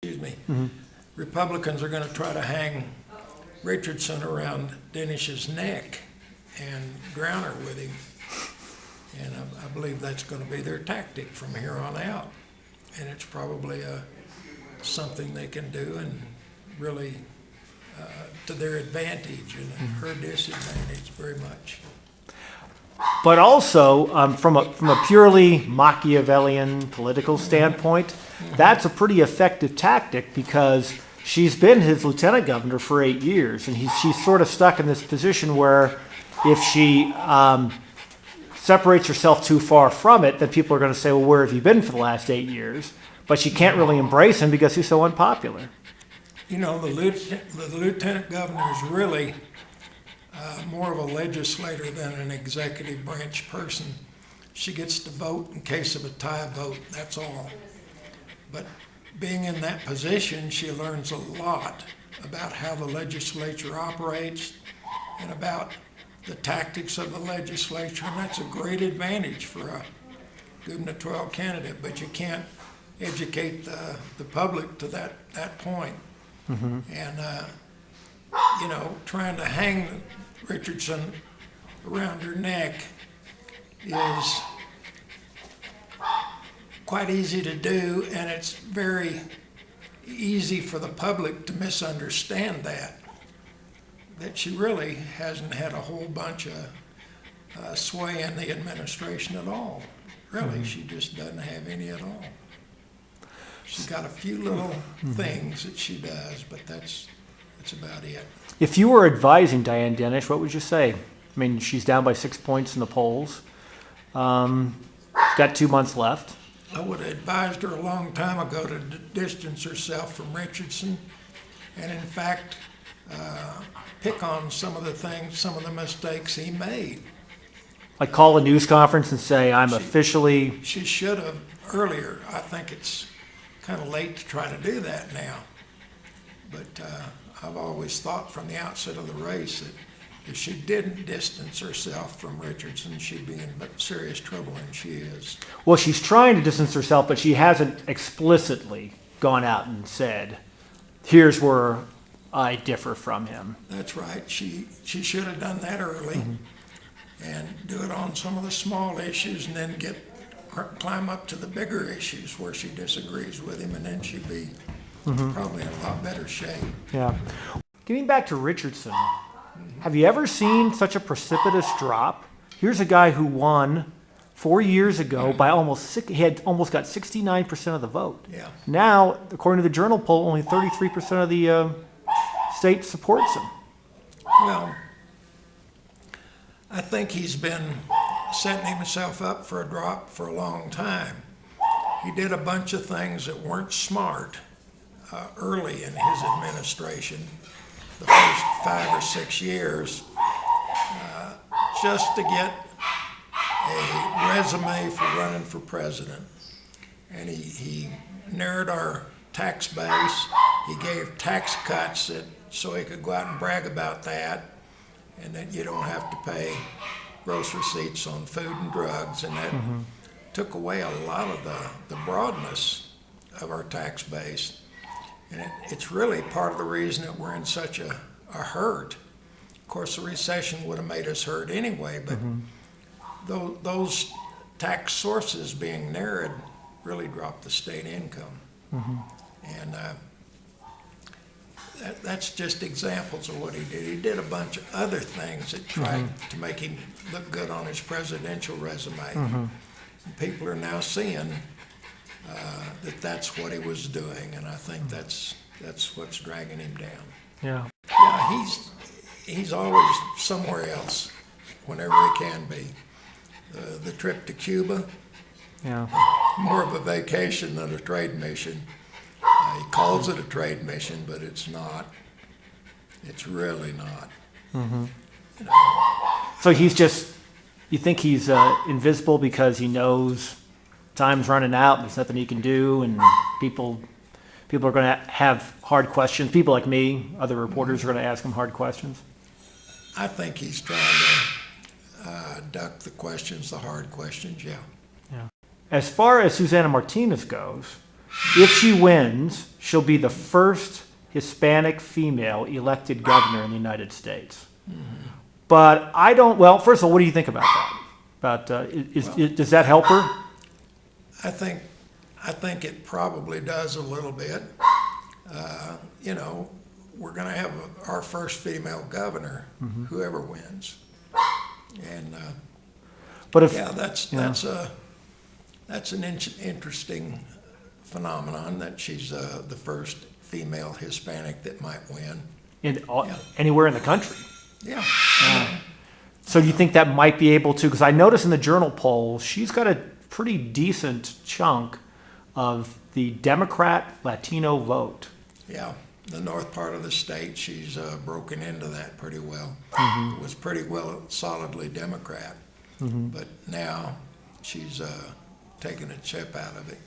excuse me, Republicans are going to try to hang Richardson around Denish's neck and drown her with him. And I believe that's going to be their tactic from here on out. And it's probably something they can do and really to their advantage and her disadvantage very much. But also, from a purely Machiavellian political standpoint, that's a pretty effective tactic because she's been his lieutenant governor for 8 years, and she's sort of stuck in this position where if she separates herself too far from it, then people are going to say, well, where have you been for the last 8 years? But she can't really embrace him because he's so unpopular. You know, the lieutenant governor is really more of a legislator than an executive branch person. She gets to vote in case of a tie vote, that's all. But being in that position, she learns a lot about how the legislature operates and about the tactics of the legislature, and that's a great advantage for a gubernatorial candidate, but you can't educate the public to that point. And, you know, trying to hang Richardson around her neck is quite easy to do, and it's very easy for the public to misunderstand that she really hasn't had a whole bunch of sway in the administration at all. Really, she just doesn't have any at all. She's got a few little things that she does, but that's about it. If you were advising Diane Denish, what would you say? I mean, she's down by 6 points in the polls. Got 2 months left. I would have advised her a long time ago to distance herself from Richardson, and in fact, pick on some of the things, some of the mistakes he made. Like call a news conference and say, I'm officially... She should have earlier. I think it's kind of late to try to do that now. But I've always thought from the outset of the race that if she didn't distance herself from Richardson, she'd be in serious trouble, and she is. Well, she's trying to distance herself, but she hasn't explicitly gone out and said, here's where I differ from him. That's right. She should have done that early and do it on some of the small issues and then climb up to the bigger issues where she disagrees with him, and then she'd be probably in a lot better shape. Yeah. Getting back to Richardson, have you ever seen such a precipitous drop? Here's a guy who won 4 years ago by he had almost got 69% of the vote. Yeah. Now, according to the Journal poll, only 33% of the state supports him. Well, I think he's been setting himself up for a drop for a long time. He did a bunch of things that weren't smart early in his administration, the first 5 or 6 years, just to get a resume for running for president. And he narrowed our tax base. He gave tax cuts so he could go out and brag about that, and that you don't have to pay gross receipts on food and drugs, and that took away a lot of the broadness of our tax base. And it's really part of the reason that we're in such a hurt. Of course, the recession would have made us hurt anyway, but those tax sources being narrowed really dropped the state income. And that's just examples of what he did. He did a bunch of other things that tried to make him look good on his presidential resume. And people are now seeing that's what he was doing, and I think that's what's dragging him down. Yeah. Yeah, he's always somewhere else whenever he can be. The trip to Cuba, more of a vacation than a trade mission. He calls it a trade mission, but it's not. It's really not. You know. So you think he's invisible because he knows time's running out and there's nothing he can do, and people are going to have hard questions. People like me, other reporters, are going to ask him hard questions. I think he's trying to duck the hard questions, yeah. As far as Susana Martinez goes, If she wins, she'll be the first Hispanic female elected governor in the United States. But I don't, well, first of all, what do you think about that? Does that help her? I think it probably does a little bit. We're going to have our first female governor, whoever wins, and But if, yeah, that's an interesting phenomenon that she's the first female Hispanic that might win. Anywhere in the country. Yeah. So do you think that might be able to, because I noticed in the Journal poll, she's got a pretty decent chunk of the Democrat Latino vote. Yeah, the north part of the state, she's broken into that pretty well. It was pretty well solidly Democrat, but now she's taking a chip out of it.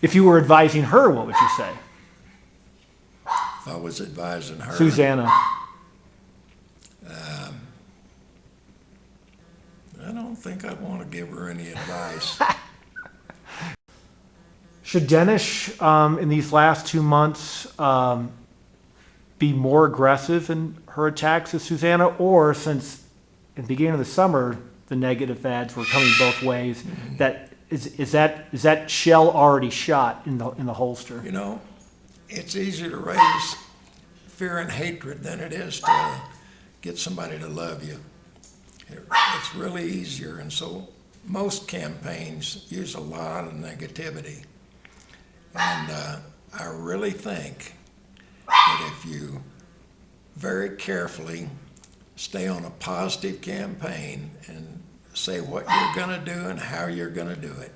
If you were advising her, what would you say? If I was advising her, Susana. I don't think I'd want to give her any advice. Should Denish, in these last 2 months, be more aggressive in her attacks of Susana, or since in the beginning of the summer the negative ads were coming both ways, is that shell already shot in the holster? It's easier to raise fear and hatred than it is to get somebody to love you. It's really easier, and so most campaigns use a lot of negativity. And I really think that if you very carefully stay on a positive campaign and say what you're going to do and how you're going to do it,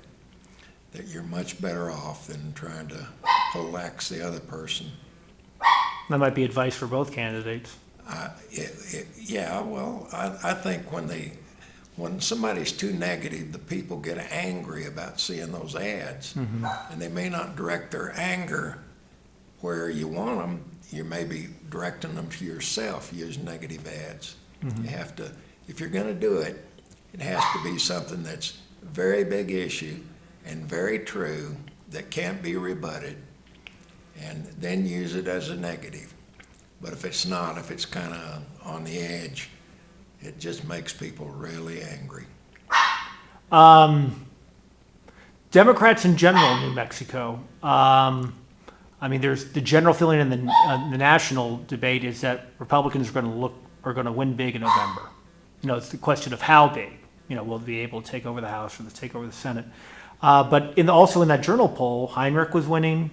that you're much better off than trying to poleaxe the other person. That might be advice for both candidates. I think when somebody's too negative, the people get angry about seeing those ads, and they may not direct their anger where you want them. You may be directing them to yourself using negative ads. You have to, if you're going to do it, it has to be something that's a very big issue and very true that can't be rebutted, and then use it as a negative. But if it's not, if it's kind of on the edge, it just makes people really angry. Democrats in general in New Mexico. There's the general feeling in the national debate is that Republicans are going to win big in November. It's the question of how big. Will they be able to take over the House or take over the Senate? But also in that Journal poll, Heinrich was winning.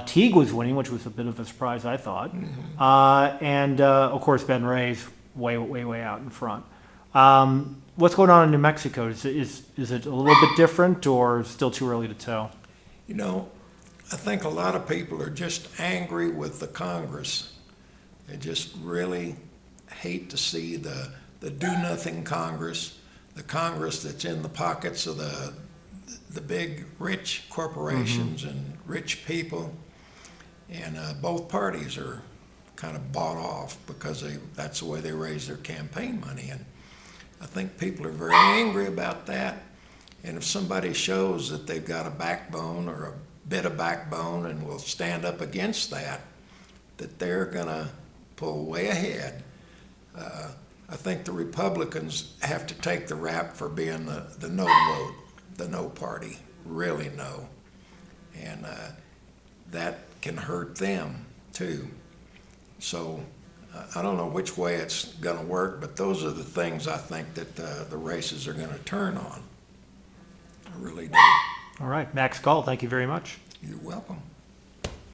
Teague was winning, which was a bit of a surprise, I thought. And of course, Ben Ray's way out in front. What's going on in New Mexico? Is it a little bit different, or still too early to tell? I think a lot of people are just angry with the Congress. They just really hate to see the do-nothing Congress, the Congress that's in the pockets of the big rich corporations and rich people, and both parties are kind of bought off because that's the way they raise their campaign money. And I think people are very angry about that, and if somebody shows that they've got a backbone or a bit of backbone and will stand up against that they're going to pull way ahead. I think the Republicans have to take the rap for being the no vote, the no party, really no. And that can hurt them too. So I don't know which way it's going to work, but those are the things I think that the races are going to turn on. I really do. All right, Max Coll, thank you very much. You're welcome.